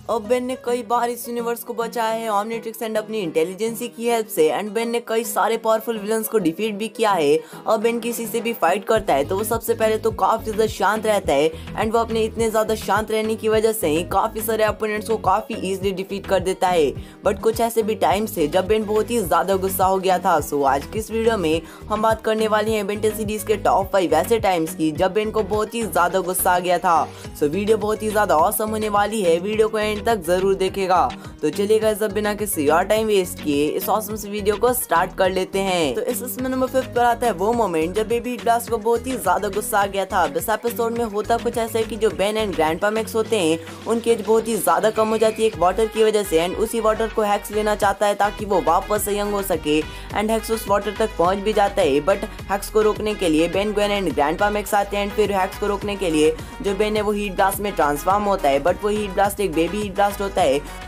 अब बेन ने कई बार इस यूनिवर्स को बचाया है ओमनिट्रिक्स एंड अपनी इंटेलिजेंसी की हेल्प से। एंड बेन ने कई सारे पावरफुल विलन्स को डिफीट भी किया है। अब बेन किसी से भी फाइट करता है तो वो सबसे पहले तो काफी ज्यादा शांत रहता है एंड वो अपने इतने ज्यादा शांत रहने की वजह से ही काफी सारे अपोनेंट्स को काफी इजीली डिफीट कर देता है। बट कुछ ऐसे भी टाइम्स थे जब बेन बहुत ही ज्यादा गुस्सा हो गया था। सो आज की इस वीडियो में हम बात करने वाले हैं बेन 10 सीरीज के टॉप 5 ऐसे टाइम्स की जब बेन को बहुत ही ज्यादा गुस्सा आ गया था। सो वीडियो बहुत ही ज्यादा ऑसम होने वाली है, वीडियो को एंड तक जरूर देखेगा। तो चलिए गाइस, अब बिना किसी और टाइम वेस्ट किए इस ऑसम से वीडियो को स्टार्ट कर लेते हैं। तो इसमें नंबर 5 पर आता है वो मोमेंट जब बेबी हीट ब्लास्ट को बहुत ही ज्यादा गुस्सा आ गया था। इस एपिसोड में होता कुछ ऐसा है कि जो बेन एंड ग्रैंडपा मैक्स होते हैं उनकी एज बहुत ही ज्यादा कम हो जाती है एक वाटर की वजह से। एंड उसी वाटर को हैक्स लेना चाहता है ताकि वो वापस से यंग हो सके। एंड हैक्स उस वाटर तक पहुंच भी जाता है। बट हैक्स को रोकने के लिए Ben, Gwen and grandpa max आते हैं। फिर हैक्स को रोकने के लिए जो बेन है वो हीट ब्लास्ट में ट्रांसफॉर्म होता है। बट वो हीट ब्लास्ट एक बेबी हीट ब्लास्ट होता है।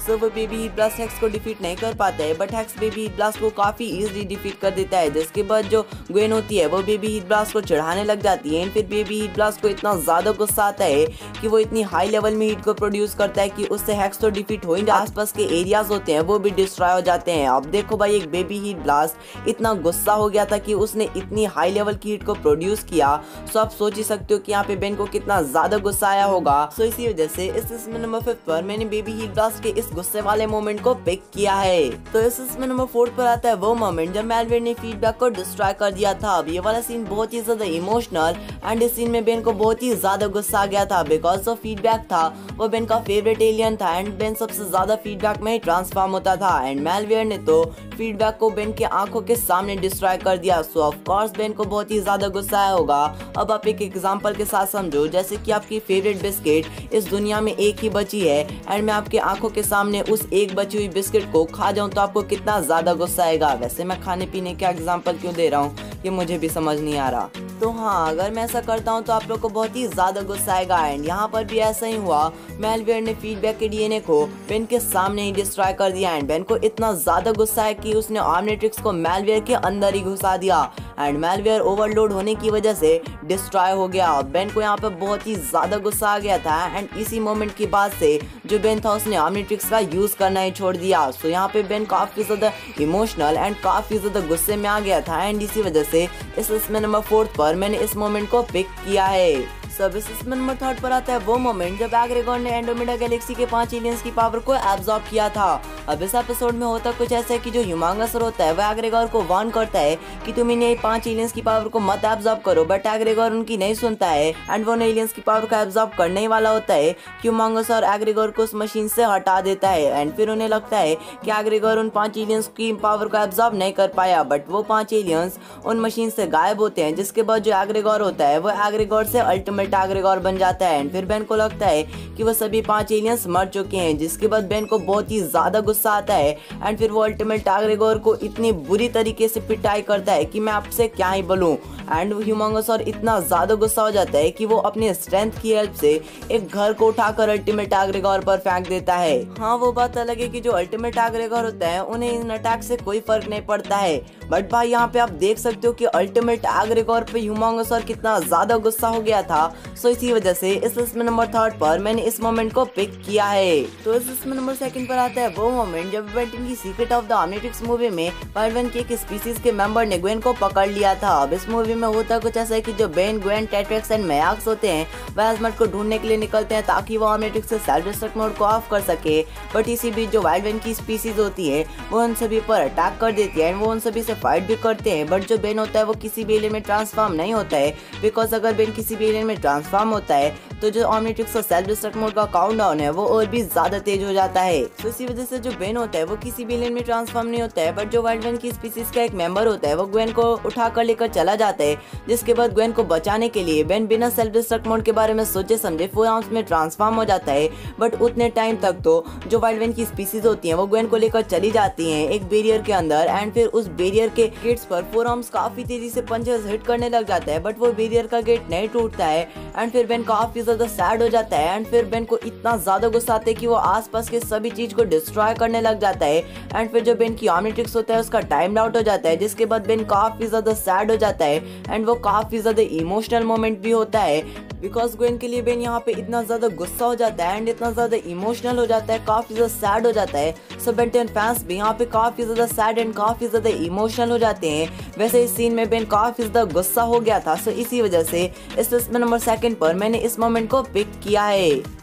सो वो बेबी हीट ब्लास्ट हैक्स को डिफीट नहीं कर पाता है। But hacks baby heat blast को काफी इजीली डिफीट कर देता है। जिसके बाद जो ग्वेन होती है वो बेबी हीट ब्लास्ट को चढ़ाने लग जाती है। फिर बेबी हीट ब्लास्ट को इतना ज्यादा गुस्सा आता है कि वो इतनी हाई लेवल में हीट को प्रोड्यूस करता है कि उससे हैक्स तो डिफीट हो ही जाता है, आसपास के एरियाज होते हैं वो भी डिस्ट्रॉय हो जाते हैं। अब देखो भाई, एक बेबी हीट ब्लास्ट इतना गुस्सा हो गया था कि उसने इतनी हाई लेवल की हीट को प्रोड्यूस किया। सो आप सोच ही सकते हो कि यहाँ पे बेन को कितना ज्यादा गुस्सा आया होगा। सो इसी वजह से इसमें नंबर 5 पर मैंने बेबी हीट ब्लास्ट के इस गुस्से वाले मोमेंट को पिक किया है। तो इसमें नंबर 4 पर आता है वो मोमेंट जब मैलवेयर ने फीडबैक को डिस्ट्रॉय कर दिया था। अब ये वाला सीन बहुत ही ज्यादा इमोशनल एंड इस सीन में बेन को बहुत ही ज्यादा गुस्सा आ गया था। बिकॉज ऑफ फीडबैक था वो बेन का फेवरेट एलियन था एंड बेन सबसे ज्यादा फीडबैक में ही ट्रांसफॉर्म होता था। एंड मैलवेयर ने तो फीडबैक को बेन के आंखों के सामने डिस्ट्रॉय कर दिया। सो ऑफ कोर्स बेन को बहुत ही ज्यादा गुस्सा आया होगा। अब आप एक एग्जांपल के साथ समझो, जैसे कि आपकी फेवरेट बिस्किट इस दुनिया में एक ही बची है एंड मैं आपके आंखों के सामने उस एक बची हुई बिस्किट को खा जाऊं तो आपको कितना ज्यादा गुस्सा आएगा। वैसे मैं खाने पीने का एग्जांपल क्यों दे रहा हूँ ये मुझे भी समझ नहीं आ रहा। तो हाँ, अगर मैं ऐसा करता हूँ तो आप लोग को बहुत ही ज्यादा गुस्सा आएगा। एंड यहाँ पर भी ऐसा ही हुआ। मैलवेयर ने फीडबैक के डीएनए को बेन के सामने ही डिस्ट्रॉय कर दिया। एंड बेन को इतना ज्यादा गुस्सा है कि उसने ओमनिट्रिक्स को मैलवेयर के अंदर ही घुसा दिया। एंड मैलवेयर ओवरलोड होने की वजह से डिस्ट्रॉय हो गया। बेन को यहाँ पे बहुत ही ज्यादा गुस्सा आ गया था। एंड इसी मोमेंट के बाद से जो बेन था उसने ओमनिट्रिक्स का यूज करना ही छोड़ दिया। सो यहाँ पे बेन काफी ज्यादा इमोशनल एंड काफी ज्यादा गुस्से में आ गया था। एंड इसी वजह से इसमें नंबर 4 पर मैंने इस मोमेंट को पिक किया है। सब इसमें नंबर 3 पर आता है वो मोमेंट जब एग्रेगोर ने एंड्रोमेडा गैलेक्सी के 5 एलियंस की पावर को एब्जॉर्ब किया था। अब इस एपिसोड में होता कुछ ऐसा है कि जो ह्यूमांगसर होता है वो एग्रेगोर को वार्न करता है कि तुम इन्हें 5 एलियंस की पावर को मत एब्जॉर्ब करो। बट एग्रेगोर उनकी नहीं सुनता है एंड वो एलियंस की पावर को एब्जॉर्ब करने ही वाला होता है कि ह्यूमांगसर एग्रेगोर को उस मशीन से हटा देता है। एंड फिर उन्हें लगता है कि एग्रेगोर उन 5 एलियंस की पावर को एब्जॉर्ब नहीं कर पाया। बट वो 5 एलियंस उन मशीन से गायब होते हैं। जिसके बाद जो एग्रेगोर होता है वो एग्रेगोर से अल्टीमेट एग्रेगोर बन जाता है। एंड फिर बेन को लगता है कि वो सभी 5 एलियंस मर चुके हैं। जिसके बाद बेन को बहुत ही ज्यादा गुस्सा आता है। एंड फिर वो अल्टीमेट एग्रेगोर को इतनी बुरी तरीके से पिटाई करता है कि मैं आपसे क्या ही बोलूं। एंड ह्यूमांगसर इतना ज्यादा गुस्सा हो जाता है कि वो अपने स्ट्रेंथ की हेल्प से एक घर को उठाकर अल्टीमेट एग्रेगोर पर फेंक देता है। हाँ, वो बात अलग है कि जो अल्टीमेट एग्रेगोर होता है उन्हें इन अटैक से कोई फर्क नहीं पड़ता है। बट भाई यहाँ पे आप देख सकते हो कि अल्टीमेट एग्रेगोर पे ह्यूमांगसर कितना ज्यादा गुस्सा हो गया था। सो इसी वजह से इसमें नंबर 3 पर मैंने इस मोमेंट को पिक किया है। तो इसमें नंबर 2 पर आता है वो मोमेंट जब बेन की secret of the Omnitrix movie में वाइल्ड वन के एक स्पीसीज के मेंबर ने ग्वेन को पकड़ लिया था। अब इस मूवी में होता कुछ ऐसा है कि जो बेन, ग्वेन, टेट्रिक्स एंड मैक्स होते हैं वह एजमट को ढूंढने के लिए निकलते हैं ताकि वो ओमनिट्रिक्स से सेल्फ डिस्ट्रक्ट मोड को ऑफ कर सके। बट इसी बीच जो वाइल्ड वन की स्पीसीज होती है वो उन सभी पर अटैक कर देती है। वो उन सभी से फाइट भी करते हैं। बट जो बेन होता है वो किसी भी एलियन में ट्रांसफॉर्म नहीं होता है। बिकॉज अगर बेन किसी भी एलियन में ट्रांसफॉर्म होता है तो जो ओमनिट्रिक्स और सेल्फ डिस्ट्रक्ट मोड का काउंटडाउन है वो और भी ज्यादा तेज हो जाता है। तो इसी वजह से जो बेन होता है वो किसी भी एलियन में ट्रांसफॉर्म नहीं होता है। बट जो वाइल्ड वन की स्पीसीज का एक मेंबर होता है वो ग्वेन को उठा कर लेकर चला जाता है। जिसके बाद ग्वेन को बचाने के लिए बेन बिना सेल्फ डिस्ट्रक्ट मोड के बारे में सोचे समझे फुल आर्म्स में ट्रांसफॉर्म हो जाता है। बट उतने टाइम तक तो जो वाइल्ड वन की स्पीसीज होती हैं वो ग्वेन को लेकर चली जाती हैं एक बैरियर के अंदर। एंड फिर उस बैरियर बैरियर के गेट्स पर फोर आर्म्स काफी तेजी से पंचेस हिट करने लग जाता है, बट वो बैरियर का गेट नहीं टूटता है एंड फिर बेन काफी ज्यादा सैड हो जाता है एंड फिर बेन को इतना ज्यादा गुस्सा आता है कि वो आसपास के सभी चीज को डिस्ट्रॉय करने लग जाता है एंड फिर जो बेन की ऑमनिट्रिक्स होता है उसका टाइम आउट हो जाता है, जिसके बाद बेन काफी ज्यादा सैड हो जाता है एंड वो काफी ज्यादा इमोशनल मोमेंट भी होता है बिकॉज ग्वेन के लिए बेन यहाँ पे इतना ज्यादा गुस्सा हो जाता है एंड इतना ज्यादा इमोशनल हो जाता है, काफी ज्यादा सैड हो जाता है। सो बेन 10 फैंस भी यहाँ पे काफी ज्यादा सैड एंड काफी ज्यादा इमोशनल हो जाते हैं। वैसे इस सीन में बेन काफी ज्यादा गुस्सा हो गया था, सो इसी वजह से इस लिस्ट में नंबर 2 पर मैंने इस मोमेंट को पिक किया है।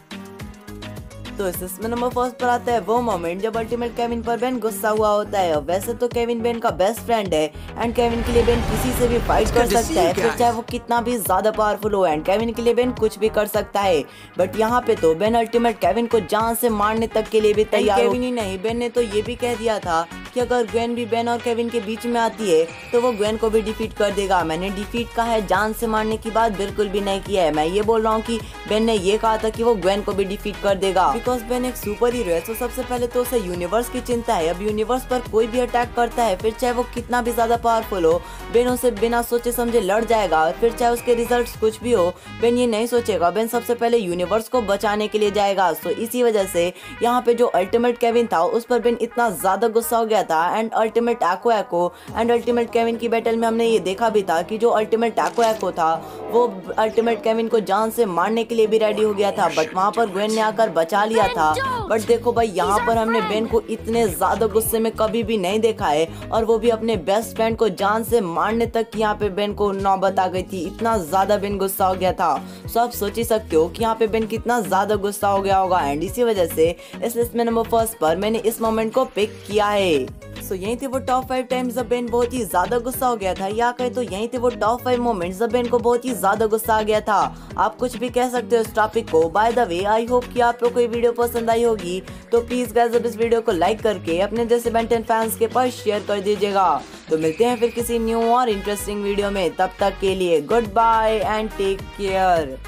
तो इस में नंबर 1 पर आता है वो मोमेंट जब अल्टीमेट केविन पर बेन गुस्सा हुआ होता है। वैसे तो केविन बेन का बेस्ट फ्रेंड है एंड केविन के लिए बेन किसी से भी फाइट कर सकता है, फिर चाहे वो कितना भी ज्यादा पावरफुल हो एंड केविन के लिए बेन कुछ भी कर सकता है। बट यहाँ पे तो बेन अल्टीमेट केविन को जान से मारने तक के लिए भी तैयार। केविन ही नहीं, बेन ने तो ये भी कह दिया था कि अगर ग्वेन भी बेन और केविन के बीच में आती है तो वो ग्वेन को भी डिफीट कर देगा। मैंने डिफीट कहा है, जान से मारने की बात बिल्कुल भी नहीं किया है। मैं ये बोल रहा हूँ कि बेन ने ये कहा था कि वो ग्वेन को भी डिफीट कर देगा बिकॉज बेन एक सुपर हीरो है। तो सबसे पहले तो उसे यूनिवर्स की चिंता है। अब यूनिवर्स पर कोई भी अटैक करता है, फिर चाहे वो कितना भी ज्यादा पावरफुल हो, बेन उसे बिना सोचे समझे लड़ जाएगा। फिर चाहे उसके रिजल्ट्स कुछ भी हो, बेन ये नहीं सोचेगा, बेन सबसे पहले यूनिवर्स को बचाने के लिए जाएगा। तो इसी वजह से यहाँ पे जो अल्टीमेट केविन था उस पर बेन इतना ज्यादा गुस्सा हो गया था and ultimate echo and ultimate Kevin की बैटल में हमने ये देखा भी था कि जो अल्टीमेट एक्को था वो अल्टीमेट केविन को जान से मारने के लिए भी रेडी हो गया था, बट वहाँ पर ग्वेन ने आकर बचा लिया था। बट देखो भाई, यहाँ पर हमने बेन को इतने ज्यादा गुस्से में कभी भी नहीं देखा है और वो भी अपने बेस्ट फ्रेंड को जान से मारने तक यहाँ पे बेन को नौबत आ गई थी। इतना ज्यादा बेन गुस्सा हो गया था। सो आप सोच ही सकते हो कि यहाँ पे बेन कितना ज्यादा गुस्सा हो गया होगा एंड इसी वजह से इस लिस्ट में नंबर 1 पर मैंने इस मोमेंट को पिक किया है। सो यही थे वो टॉप 5 टाइम्स जब बेन बहुत ही ज्यादा गुस्सा हो गया था, या कहे तो यही थे वो टॉप 5 मोमेंट्स जब बेन को बहुत ही ज्यादा गुस्सा आ गया था। आप कुछ भी कह सकते हो इस टॉपिक को। By the way, I hope कि आप लोग को ये वीडियो पसंद आई होगी, तो प्लीज गाइस अब इस वीडियो को लाइक करके अपने जैसे बेन 10 फैंस के पास शेयर कर दीजिएगा। तो मिलते हैं फिर किसी न्यू और इंटरेस्टिंग वीडियो में, तब तक के लिए good bye and take care.